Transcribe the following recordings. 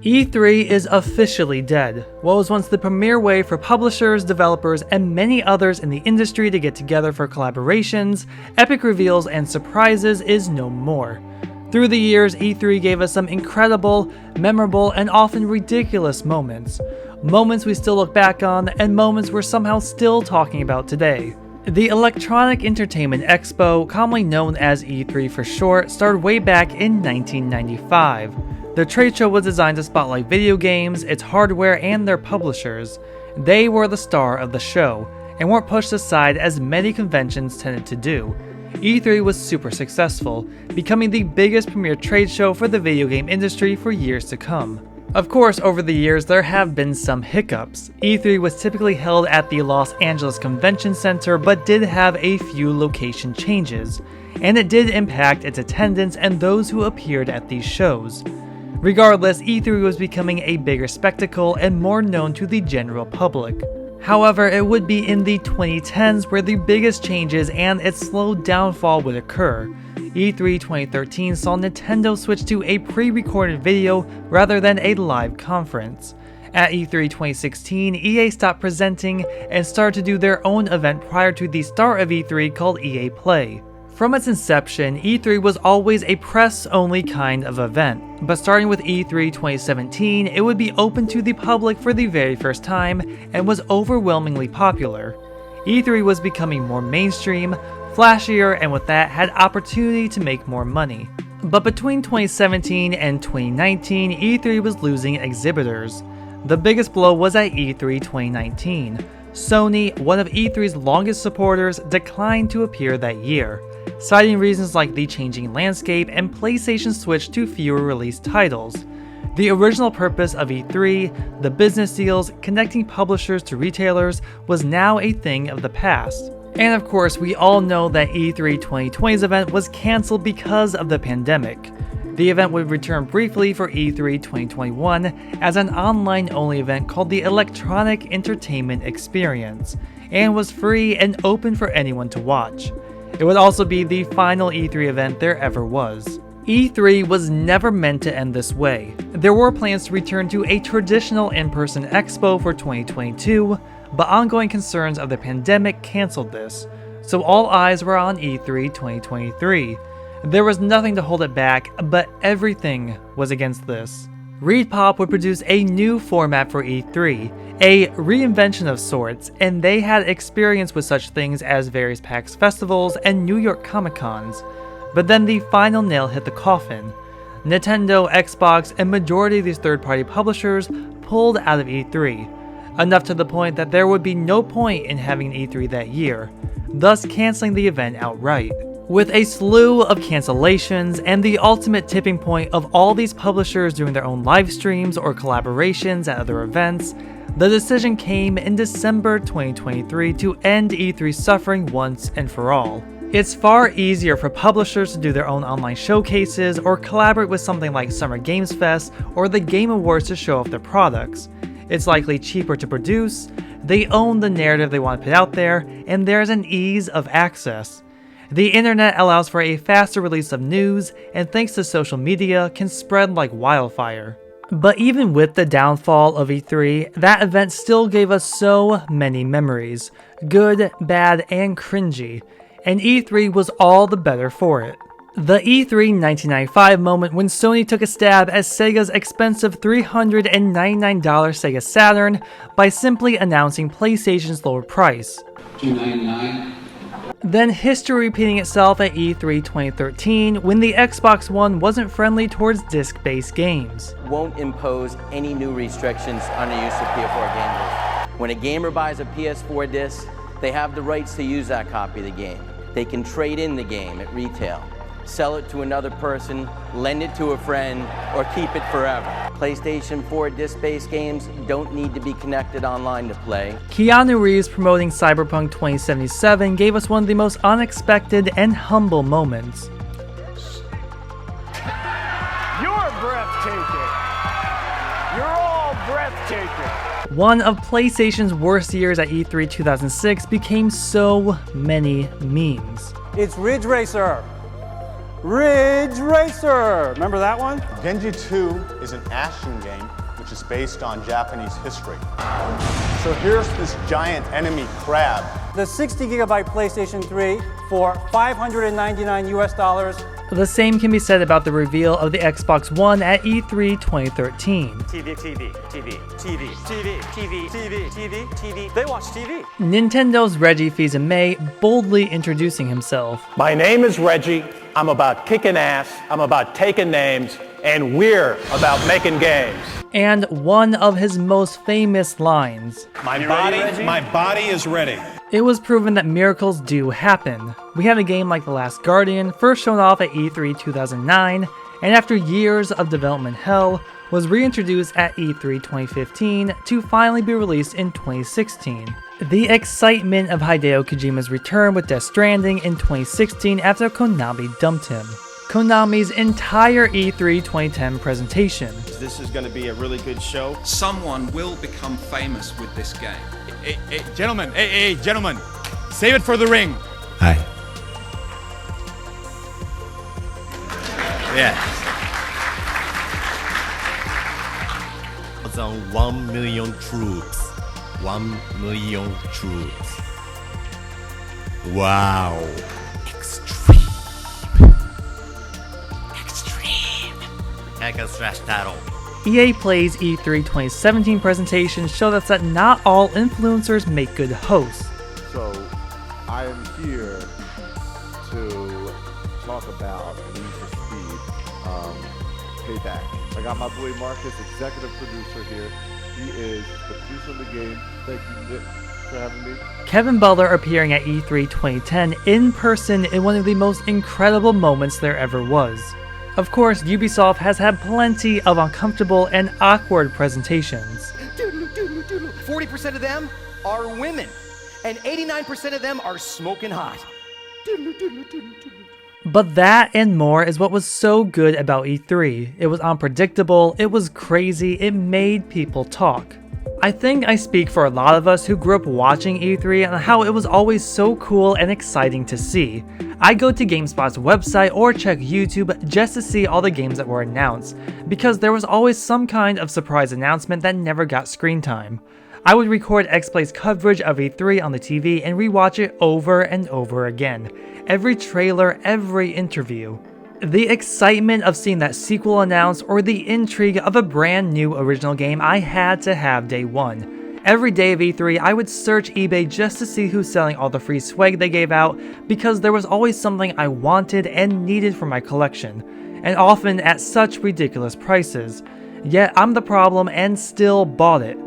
E3 is officially dead. What was once the premier way for publishers, developers, and many others in the industry to get together for collaborations, epic reveals, and surprises is no more. Through the years, E3 gave us some incredible, memorable, and often ridiculous moments. Moments we still look back on, and moments we're somehow still talking about today. The Electronic Entertainment Expo, commonly known as E3 for short, started way back in 1995. The trade show was designed to spotlight video games, its hardware, and their publishers. They were the star of the show, and weren't pushed aside as many conventions tended to do. E3 was super successful, becoming the biggest premier trade show for the video game industry for years to come. Of course, over the years there have been some hiccups. E3 was typically held at the Los Angeles Convention Center but did have a few location changes, and it did impact its attendance and those who appeared at these shows. Regardless, E3 was becoming a bigger spectacle and more known to the general public. However, it would be in the 2010s where the biggest changes and its slow downfall would occur. E3 2013 saw Nintendo switch to a pre-recorded video rather than a live conference. At E3 2016, EA stopped presenting and started to do their own event prior to the start of E3 called EA Play. From its inception, E3 was always a press-only kind of event, but starting with E3 2017, it would be open to the public for the very first time and was overwhelmingly popular. E3 was becoming more mainstream, flashier, and with that had opportunity to make more money. But between 2017 and 2019, E3 was losing exhibitors. The biggest blow was at E3 2019. Sony, one of E3's longest supporters, declined to appear that year, citing reasons like the changing landscape and PlayStation's switch to fewer released titles. The original purpose of E3, the business deals connecting publishers to retailers, was now a thing of the past. And of course, we all know that E3 2020's event was cancelled because of the pandemic. The event would return briefly for E3 2021 as an online-only event called the Electronic Entertainment Experience, and was free and open for anyone to watch. It would also be the final E3 event there ever was. E3 was never meant to end this way. There were plans to return to a traditional in-person expo for 2022, but ongoing concerns of the pandemic canceled this, so all eyes were on E3 2023. There was nothing to hold it back, but everything was against this. ReedPop would produce a new format for E3, a reinvention of sorts, and they had experience with such things as various PAX festivals and New York Comic-Cons. But then the final nail hit the coffin. Nintendo, Xbox, and majority of these third-party publishers pulled out of E3, enough to the point that there would be no point in having an E3 that year, thus canceling the event outright. With a slew of cancellations and the ultimate tipping point of all these publishers doing their own live streams or collaborations at other events, the decision came in December 2023 to end E3's suffering once and for all. It's far easier for publishers to do their own online showcases or collaborate with something like Summer Games Fest or the Game Awards to show off their products. It's likely cheaper to produce, they own the narrative they want to put out there, and there's an ease of access. The internet allows for a faster release of news, and thanks to social media, can spread like wildfire. But even with the downfall of E3, that event still gave us so many memories, good, bad, and cringy, and E3 was all the better for it. The E3 1995 moment when Sony took a stab at Sega's expensive $399 Sega Saturn by simply announcing PlayStation's lower price. $299. Then history repeating itself at E3 2013 when the Xbox One wasn't friendly towards disc-based games. Won't impose any new restrictions on the use of PS4 games. When a gamer buys a PS4 disc, they have the rights to use that copy of the game. They can trade in the game at retail, sell it to another person, lend it to a friend, or keep it forever. PlayStation 4 disc-based games don't need to be connected online to play. Keanu Reeves promoting Cyberpunk 2077 gave us one of the most unexpected and humble moments. You're breathtaking. You're all breathtaking. One of PlayStation's worst years at E3 2006 became so many memes. It's Ridge Racer. Ridge Racer. Remember that one? Genji 2 is an action game which is based on Japanese history. So here's this giant enemy crab. The 60GB PlayStation 3 for $599 US. The same can be said about the reveal of the Xbox One at E3 2013. TV. They watch TV. Nintendo's Reggie Fils-Aimé boldly introducing himself. My name is Reggie. I'm about kicking ass. I'm about taking names. And we're about making games. And one of his most famous lines. My body is ready. It was proven that miracles do happen. We had a game like The Last Guardian, first shown off at E3 2009, and after years of development hell, was reintroduced at E3 2015 to finally be released in 2016. The excitement of Hideo Kojima's return with Death Stranding in 2016 after Konami dumped him. Konami's entire E3 2010 presentation. This is going to be a really good show. Someone will become famous with this game. Hey, gentlemen, gentlemen, save it for the ring. Hi. Yeah. It's on 1 million troops. 1 million troops. Wow. EA Play's E3 2017 presentation showed us that not all influencers make good hosts. So, I am here to talk about Need for Speed Payback. I got my boy Marcus, executive producer here. He is the producer of the game. Thank you, Nick, for having me. Kevin Butler appearing at E3 2010 in person in one of the most incredible moments there ever was. Of course, Ubisoft has had plenty of uncomfortable and awkward presentations. 40% of them are women, and 89% of them are smoking hot. But that and more is what was so good about E3. It was unpredictable, it was crazy, it made people talk. I think I speak for a lot of us who grew up watching E3 and how it was always so cool and exciting to see. I go to GameSpot's website or check YouTube just to see all the games that were announced, because there was always some kind of surprise announcement that never got screen time. I would record XPlay's coverage of E3 on the TV and rewatch it over and over again. Every trailer, every interview. The excitement of seeing that sequel announced or the intrigue of a brand new original game I had to have day one. Every day of E3 I would search eBay just to see who's selling all the free swag they gave out, because there was always something I wanted and needed for my collection, and often at such ridiculous prices. Yet I'm the problem and still bought it.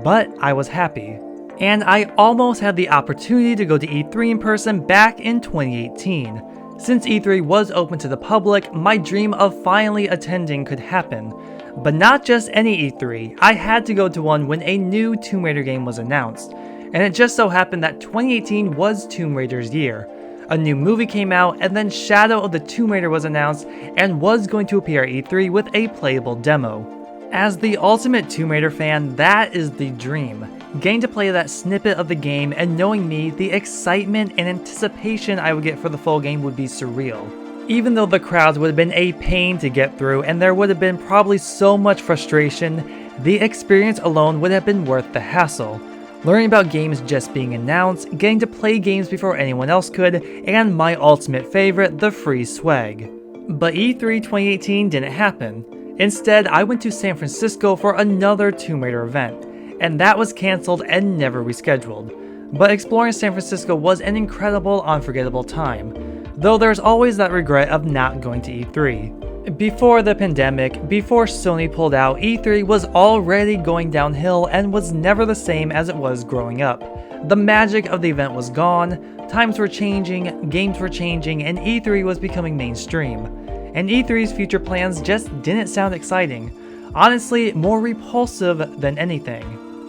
But I was happy. And I almost had the opportunity to go to E3 in person back in 2018. Since E3 was open to the public, my dream of finally attending could happen. But not just any E3, I had to go to one when a new Tomb Raider game was announced. And it just so happened that 2018 was Tomb Raider's year. A new movie came out, and then Shadow of the Tomb Raider was announced and was going to appear at E3 with a playable demo. As the ultimate Tomb Raider fan, that is the dream. Getting to play that snippet of the game and knowing me, the excitement and anticipation I would get for the full game would be surreal. Even though the crowds would have been a pain to get through and there would have been probably so much frustration, the experience alone would have been worth the hassle. Learning about games just being announced, getting to play games before anyone else could, and my ultimate favorite, the free swag. But E3 2018 didn't happen. Instead, I went to San Francisco for another Tomb Raider event, and that was cancelled and never rescheduled. But exploring San Francisco was an incredible, unforgettable time, though there's always that regret of not going to E3. Before the pandemic, before Sony pulled out, E3 was already going downhill and was never the same as it was growing up. The magic of the event was gone, times were changing, games were changing, and E3 was becoming mainstream. And E3's future plans just didn't sound exciting. Honestly, more repulsive than anything.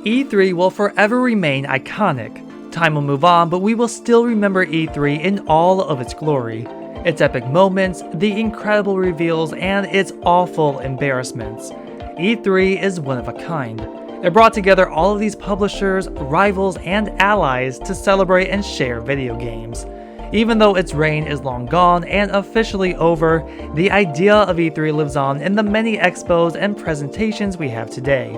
E3 will forever remain iconic. Time will move on, but we will still remember E3 in all of its glory. Its epic moments, the incredible reveals, and its awful embarrassments. E3 is one of a kind. It brought together all of these publishers, rivals, and allies to celebrate and share video games. Even though its reign is long gone and officially over, the idea of E3 lives on in the many expos and presentations we have today.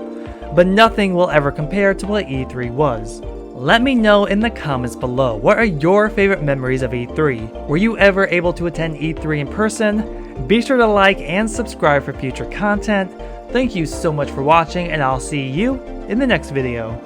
But nothing will ever compare to what E3 was. Let me know in the comments below, what are your favorite memories of E3? Were you ever able to attend E3 in person? Be sure to like and subscribe for future content. Thank you so much for watching, and I'll see you in the next video.